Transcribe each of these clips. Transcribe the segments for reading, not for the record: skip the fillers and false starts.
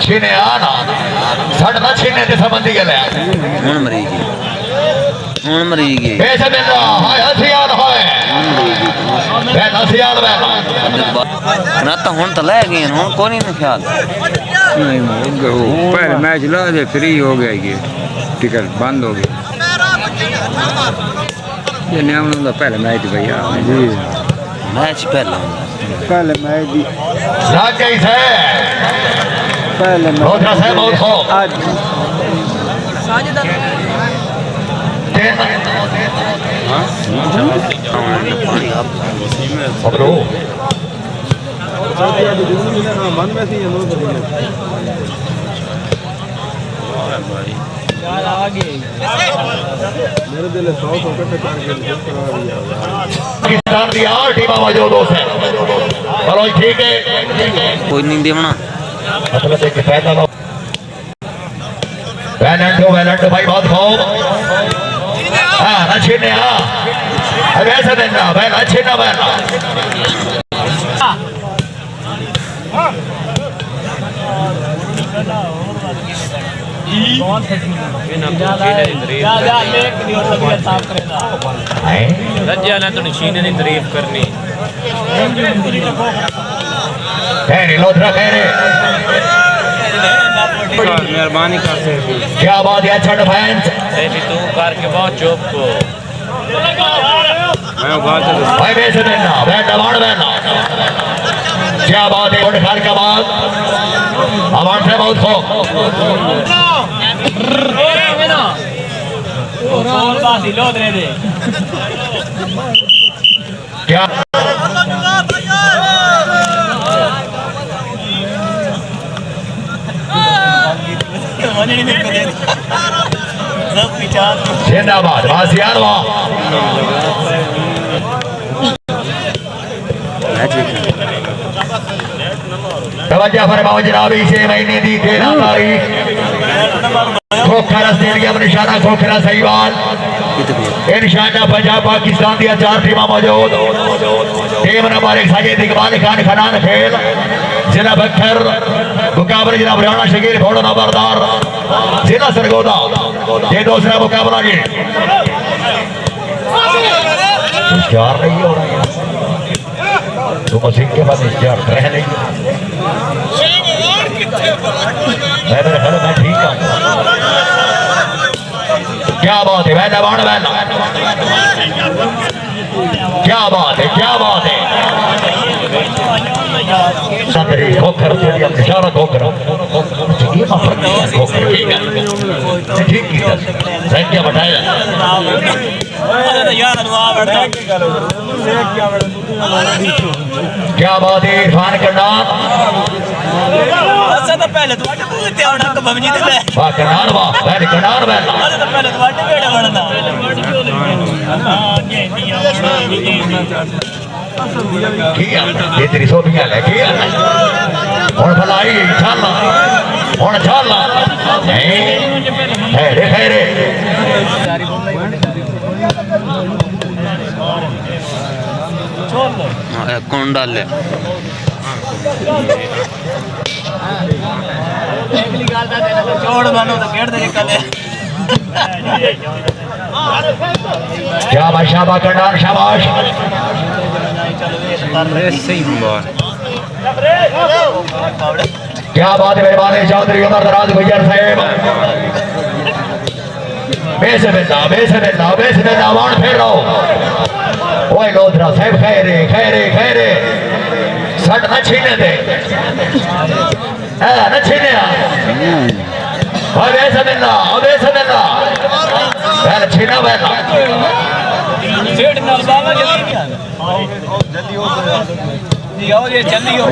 छीने आना सट ना छीने ते संबंधी गले हुन मरीगी ऐसे दिन हाय हसियार हाय मैं हसियार मैं ना तो हुन तो ले गए हुन कोनी न ख्याल नहीं पहले मैच ला दे फ्री हो गया ये टिकट बंद हो गया ये नियम ना पहले मैच भैया जी मैच पहले मैच दी लाग गई से पहले बहुत से बहुत हो आज पकड़ो बंद में थी मेरे दिल 100 पाकिस्तान की 8 टीम मौजूद हो से चलो ठीक है कोई नहीं देवना मतलब एक फायदा लो वैलेंटो भाई बहुत खूब हां अच्छे ने हां अब ऐसा देना भाई अच्छे ना बैठना करनी मेहरबानी करते क्या बात है अच्छा डिफेंस तू करके बहुत चुप को भाई वैसे देना बैठ दबाड़ बैठना क्या बात है उठखार का बाद अवार्ड से बहुत खूब क्या जिंदाबाद वासियार वाह तवज्जो फरमाओ जनाब इसे महीने दी 13 तारीख खोखरा स्टेडियम निशाना खोखरा सहीवाल इंशाअल्लाह पंजाब पाकिस्तान दी 4 टीमां मौजूद टीम नंबर 1 साजिद इकबाल खान खनान खेल जिला बखर मुकाबले जिला हरियाणा शकील फोड़ो नंबरदार जिला सरगोदा ये दूसरा मुकाबला जी चार नहीं हो रहा है तो मसीह के बाद चार रह नहीं मैं ठीक हूँ क्या बात है वैदा बाण वैदा क्या बात है सदरी खोखर स्टेडियम निशाना खोखर ठीक की संख्या बढ़ाया क्या बात है इरफान करनाल पहले तो वाह करनाल वाह पहले करनाल ये तेरी सोबियां लेके हुन भलाई इंशाअल्लाह हुन इंशाअल्लाह है खैरे कौन डाले शाबाश शाबाश करनाल शाबाश क्या बात है मेहरबानी चौधरी उमर दराज गुजर साहेब बेस बिल्ला वाण फेर रहो ओए लोधरा साहब खैरे सट न छीने दे न छीने वैसे बिल्ला पहले छीना बैठा जल्दी हो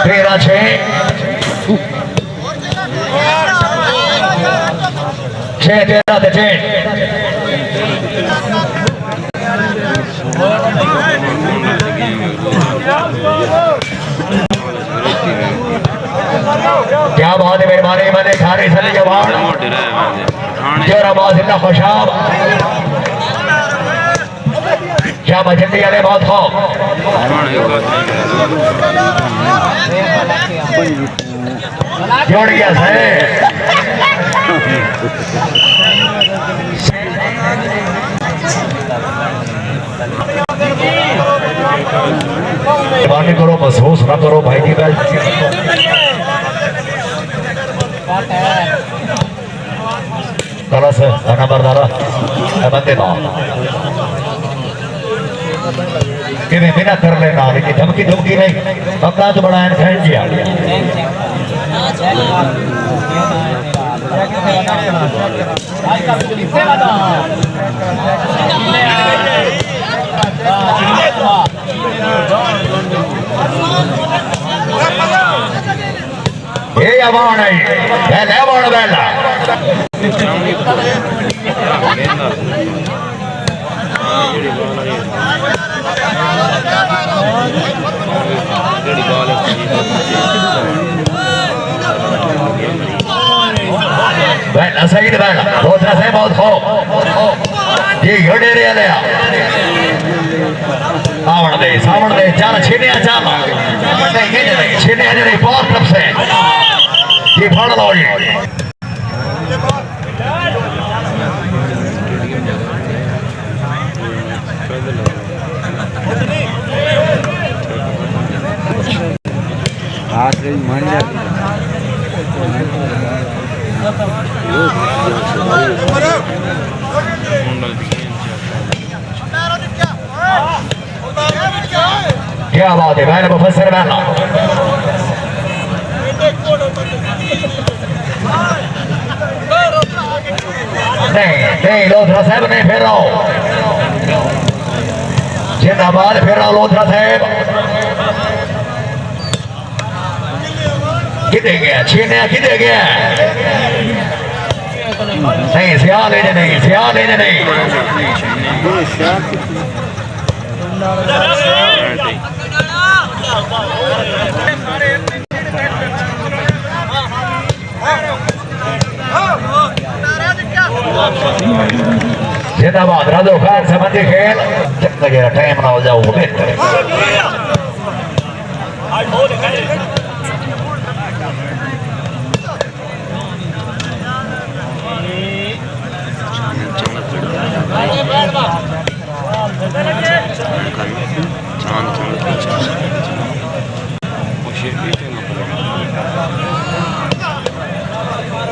13-6 क्या बात है मेहरबानी मैंने खारे सली जवान जोराबाद खुशाब क्या बजटी वाले बहुत हो जोड़ गया से बानी करो महसूस ना करो भाई की बैल कलश नंबरदार बंदे ना किने बिना कर लेना लेकिन धमकी धमकी नहीं अपना तो बड़ा है जिया ये अवान है पहले अवान बेला बेला सही बेला बहुत रस है बहुत हो ये घड़े रे ले आवण दे सावण दे चाल छीने चाल नहीं नहीं छीने नहीं बहुत तरफ से ये फड़ लो ये हाथ रे मान जाती क्या बात है मैंने मुफस्सिर बैठा नहीं लोधरा साहब नहीं फिर रहा जिंदाबाद फिर रहा लोधरा साहब किधे गया छीने किधे गया नहीं सियाल लेने नहीं सियाल लेने नहीं जिंदाबाद राजो खान संबंधी खेल टाइम ना हो जाओ बेहतर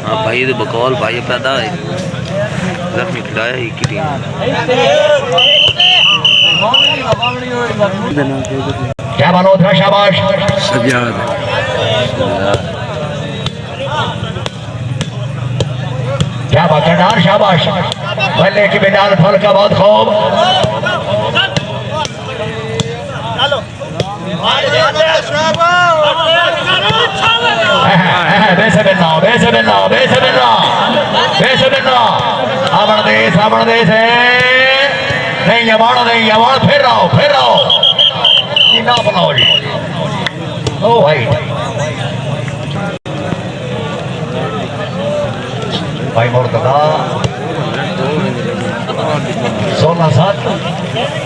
हाँ भाई तो बकौल भाई पैदा है जख्मी खिलाया ही की टीम क्या मल्होत्रा शाबाश सजाद क्या बकरदार शाबाश बल्ले की बिदाल फल का बहुत खूब सावण देश नहीं अवान फिर रहो ना बनाओ जी ओ भाई भाई मुर्तदा 16-7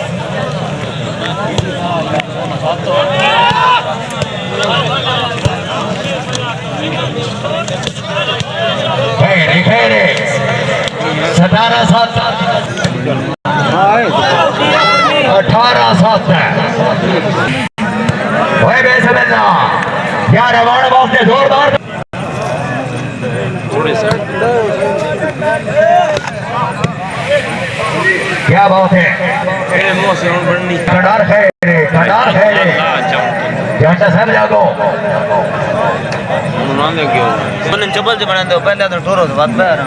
खेरे 17-7 18-7 यार अवार्ड बॉक्स ने जोरदार क्या बात है कटार खेरे घंटा साहब जागो चबल से बना दो पहले तो ठोरो तो बात पैर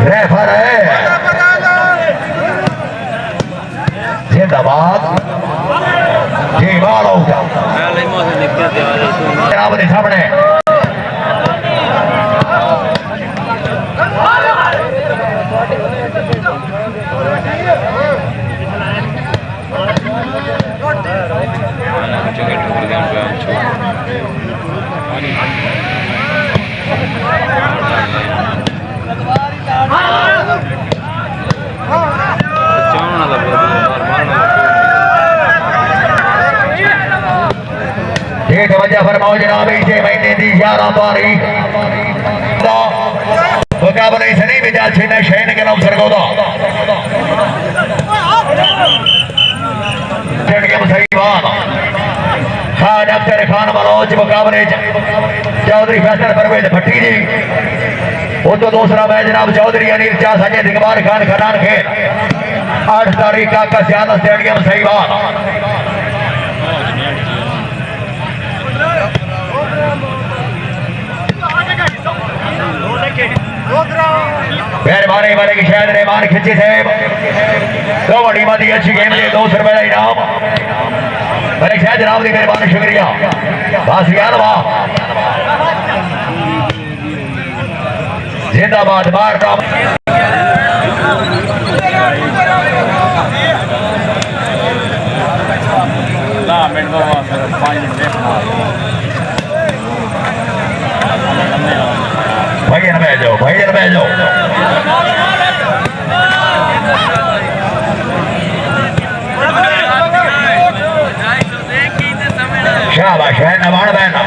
रेफर है जिंदाबाद जी बाल हो गया सामने तवज्जो फरमाओ जनाब इसे महीने की 11 तारीख मुकाबले से नहीं मिजा छीना शहन के नाम सरगोदा खान अख्तर खान मनोज मुकाबले चौधरी फैसल परवेज भट्टी जी वो तो दूसरा मैच जनाब चौधरी अनिल शाह संजय दिगंबर खान खनान खेल 8 तारीख का कसियाना स्टेडियम सहीवाल मेहरबानी वाले की शायद रहमान खिंची साहब दो बड़ी मादी अच्छी गेम दे 200 रुपए का इनाम मेरे शायद जनाब की मेहरबानी शुक्रिया बस यार वाह जिंदाबाद बार टॉप भैया न भेजो शाबाश है नवान बहना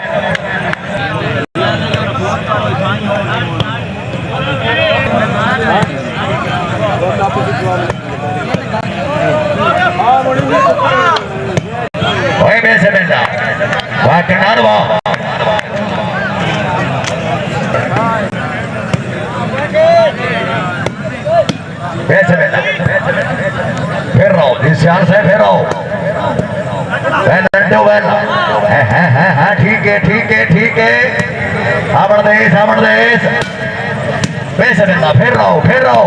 से मिलता वाह करनार वाह पैसे मिलता फिर रहो इस ध्यान से फिर रहो हाँ ठीक है सामन देश पैसे मिलता फिर रहो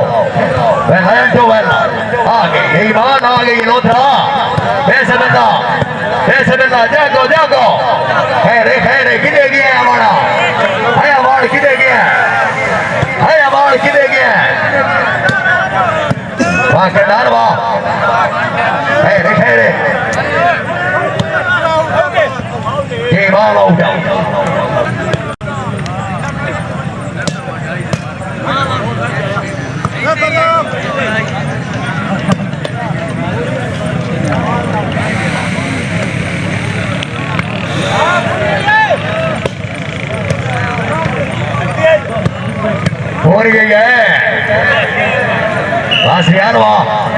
आ गई ईमान आ गई लोथरा पैसे मिलता जागो खैरे किधे गया हमारा है अवार्ड किधे गया वाह करनार वाह खैरे ईमान आउट हो रही है वासियान वाह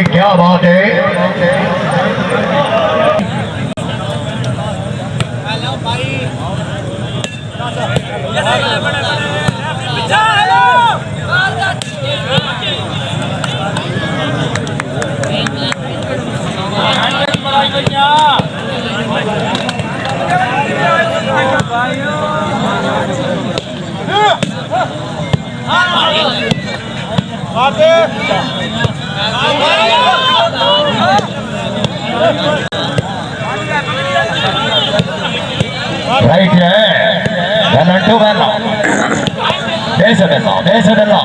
क्या बात है राइट है गलंटू गला देश देना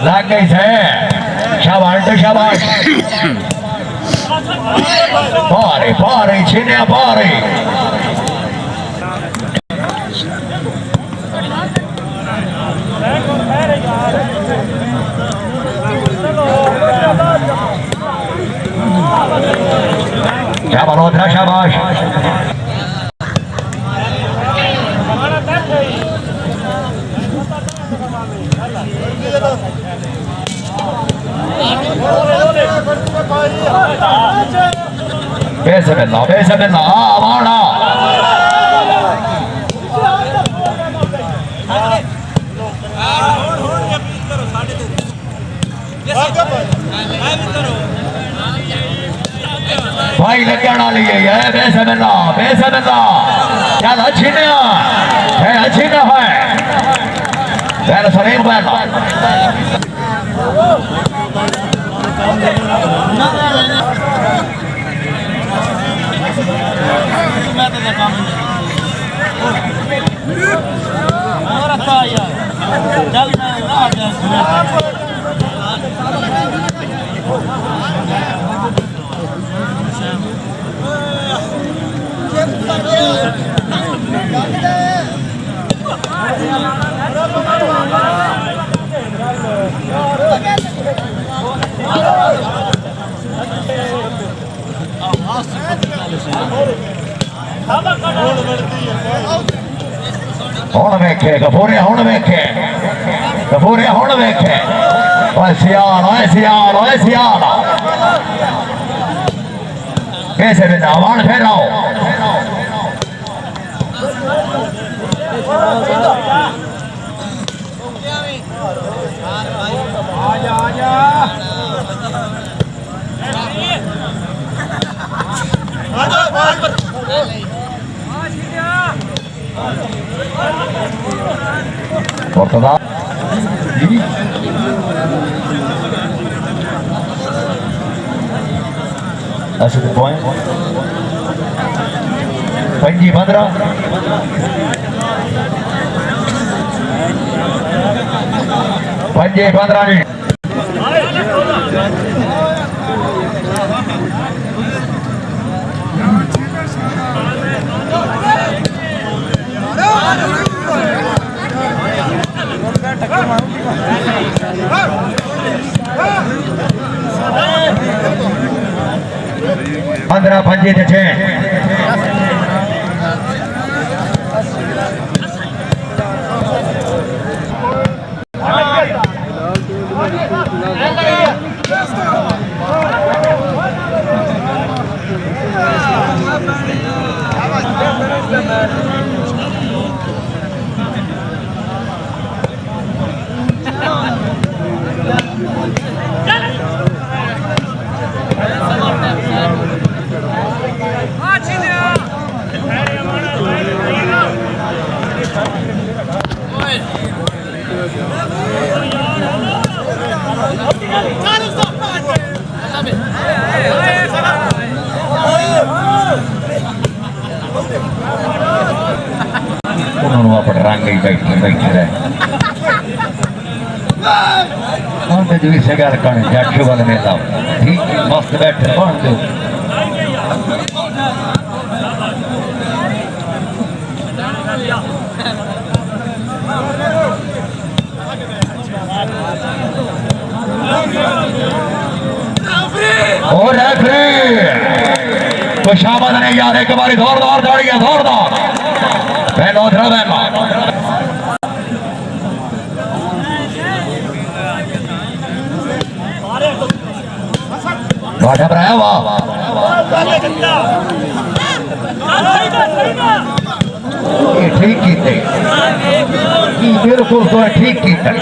लग गई से शाबाश शाबाश पारे पारे छिन्या पारे क्या मल्होत्रा शाबाश बेसबिल्ला आवाड़ा भाई लगना लिए है बेसबिल्ला बेसबिल्ला चल अच्छी न है अच्छी न है बैल सलीम बैल हुण वेखे गफूरे हुण वेखे गफूरे हुण वेखे ओए सियाल ओए सियाल ओए सियाल कैसे बिना वाण फेराओ आजा आजा Portugal. That's the point. Panji Bandra. Panji Bandra ni. Bandra Panji थे उन्होंने पर रंग ही बैठे रहे हम तो जी से गल करने जट वाले नेता ठीक मस्त बैठे कौन दो और रेफरी तो शाबाश नहीं यार एक बारी जोरदार दौड़िए जोरदार पहलो धरा पहलो बाटा पर आया वाह ये ठीक कीते बिल्कुल तो ठीक कीता